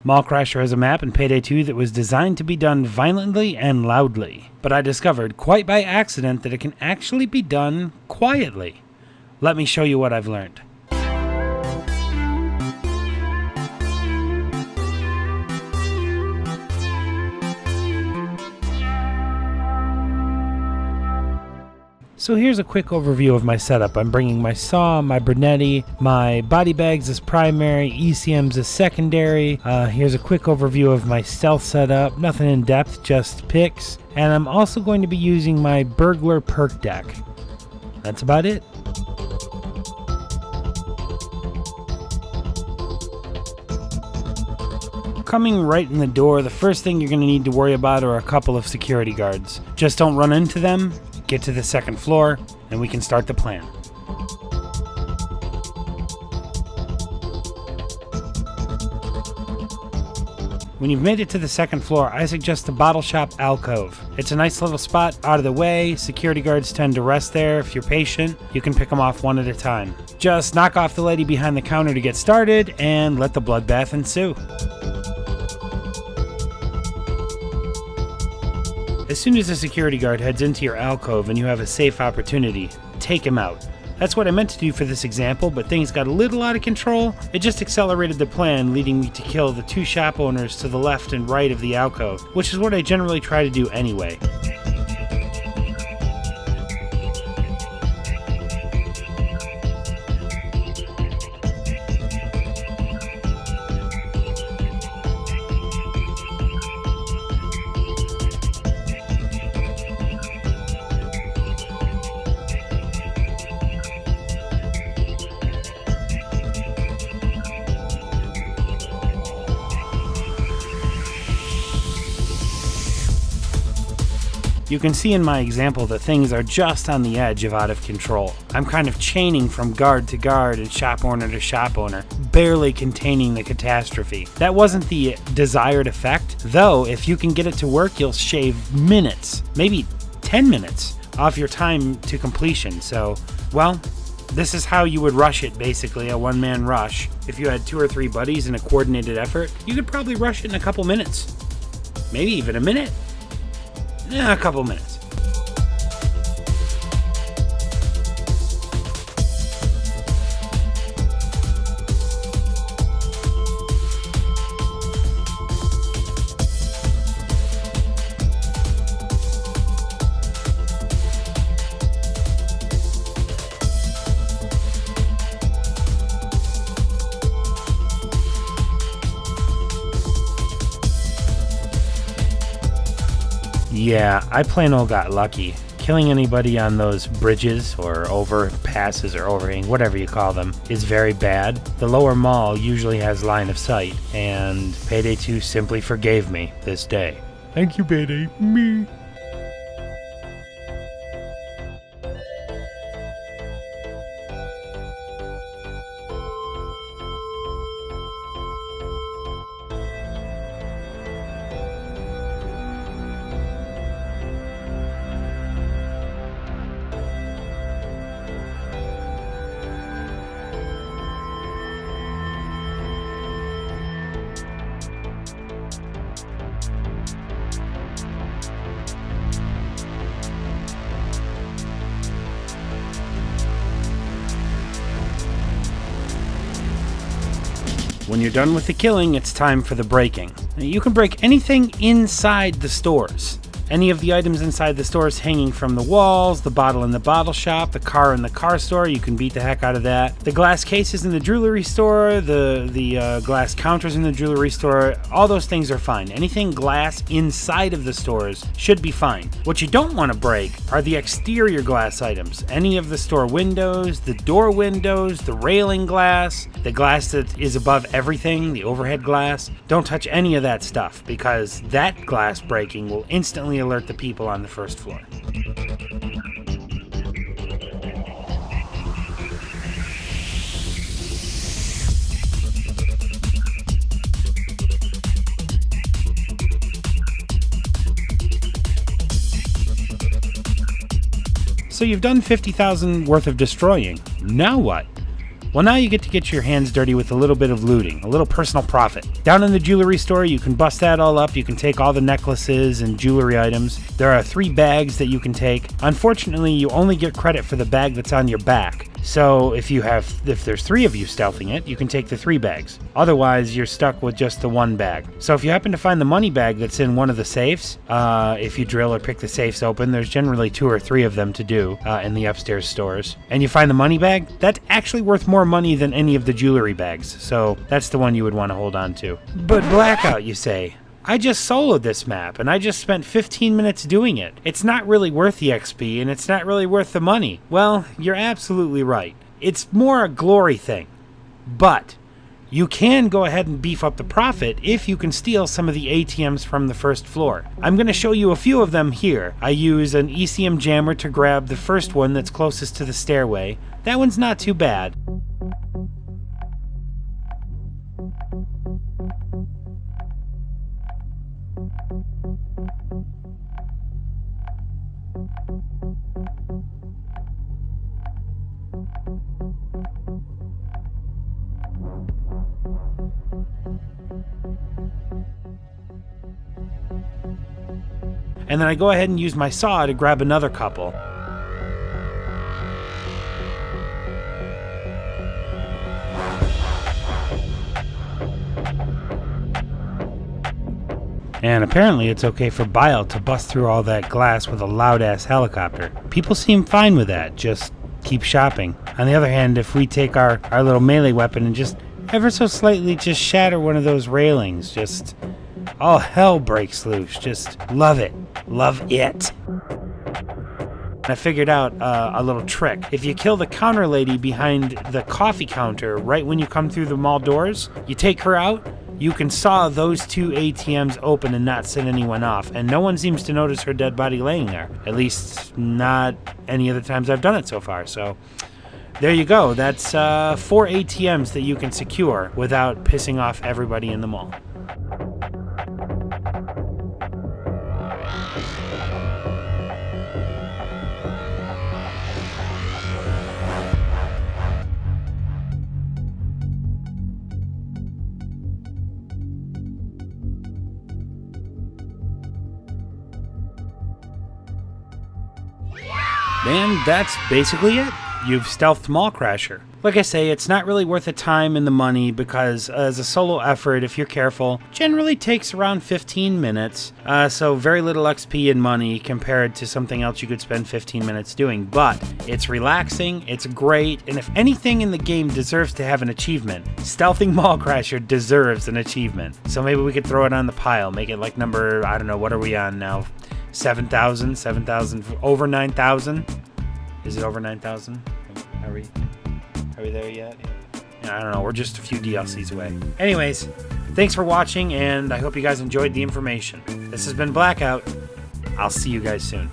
Mallcrasher has a map in Payday 2 that was designed to be done violently and loudly, but I discovered quite by accident that it can actually be done quietly. Let me show you what I've learned. So here's a quick overview of my setup. I'm bringing my saw, my brunetti, my body bags as primary, ECMs as secondary. Here's a quick overview of my stealth setup. Nothing in depth, just picks. And I'm also going to be using my burglar perk deck. That's about it. Coming right in the door, the first thing you're going to need to worry about are a couple of security guards. Just don't run into them. Get to the second floor, and we can start the plan. When you've made it to the second floor, I suggest the bottle shop alcove. It's a nice little spot out of the way. Security guards tend to rest there. If you're patient, you can pick them off one at a time. Just knock off the lady behind the counter to get started, and let the bloodbath ensue. As soon as a security guard heads into your alcove and you have a safe opportunity, take him out. That's what I meant to do for this example, but things got a little out of control. It just accelerated the plan, leading me to kill the two shop owners to the left and right of the alcove, which is what I generally try to do anyway. You can see in my example that things are just on the edge of out of control. I'm kind of chaining from guard to guard and shop owner to shop owner, barely containing the catastrophe. That wasn't the desired effect, though if you can get it to work, you'll shave minutes, maybe 10 minutes, off your time to completion. So, well, this is how you would rush it, basically, a one-man rush. If you had 2 or 3 buddies in a coordinated effort, you could probably rush it in a couple minutes. Maybe even a minute. Yeah, a couple minutes. Yeah, I plain old got lucky. Killing anybody on those bridges or overpasses or overhang, whatever you call them, is very bad. The lower mall usually has line of sight, and Payday 2 simply forgave me this day. Thank you, Payday. Me. When you're done with the killing, it's time for the breaking. Now, you can break anything inside the stores. Any of the items inside the stores hanging from the walls, the bottle in the bottle shop, the car in the car store, you can beat the heck out of that. The glass cases in the jewelry store, the glass counters in the jewelry store, all those things are fine. Anything glass inside of the stores should be fine. What you don't want to break are the exterior glass items. Any of the store windows, the door windows, the railing glass, the glass that is above everything, the overhead glass. Don't touch any of that stuff, because that glass breaking will instantly alert the people on the first floor. So you've done 50,000 worth of destroying. Now what? Well, now you get your hands dirty with a little bit of looting, a little personal profit. Down in the jewelry store, you can bust that all up. You can take all the necklaces and jewelry items. There are 3 bags that you can take. Unfortunately, you only get credit for the bag that's on your back. So if there's 3 of you stealthing it, you can take the 3 bags. Otherwise, you're stuck with just the 1 bag. So if you happen to find the money bag that's in one of the safes, if you drill or pick the safes open, there's generally 2 or 3 of them to do in the upstairs stores. And you find the money bag, that's actually worth more money than any of the jewelry bags. So that's the one you would want to hold on to. But Blackout, you say? I just soloed this map, and I just spent 15 minutes doing it. It's not really worth the XP, and it's not really worth the money. Well, you're absolutely right. It's more a glory thing. But you can go ahead and beef up the profit if you can steal some of the ATMs from the first floor. I'm going to show you a few of them here. I use an ECM jammer to grab the first one that's closest to the stairway. That one's not too bad. And then I go ahead and use my saw to grab another couple. And apparently it's okay for Bile to bust through all that glass with a loud-ass helicopter. People seem fine with that, just keep shopping. On the other hand, if we take our little melee weapon and just ever so slightly just shatter one of those railings, just all hell breaks loose. Just love it. Love it. I figured out a little trick. If you kill the counter lady behind the coffee counter right when you come through the mall doors, you take her out, you can saw those 2 ATMs open and not set anyone off, and no one seems to notice her dead body laying there. At least not any of the times I've done it so far. So there you go. That's 4 ATMs that you can secure without pissing off everybody in the mall. And that's basically it. You've stealthed Mallcrasher. Like I say, it's not really worth the time and the money because as a solo effort, if you're careful, generally takes around 15 minutes. So very little XP and money compared to something else you could spend 15 minutes doing. But it's relaxing, it's great, and if anything in the game deserves to have an achievement, stealthing Mallcrasher deserves an achievement. So maybe we could throw it on the pile, make it like number, I don't know, what are we on now? 7,000, over 9,000? Is it over 9,000? Are we there yet? Yeah, I don't know, we're just a few DLCs away. Anyways, thanks for watching, and I hope you guys enjoyed the information. This has been Blackout. I'll see you guys soon.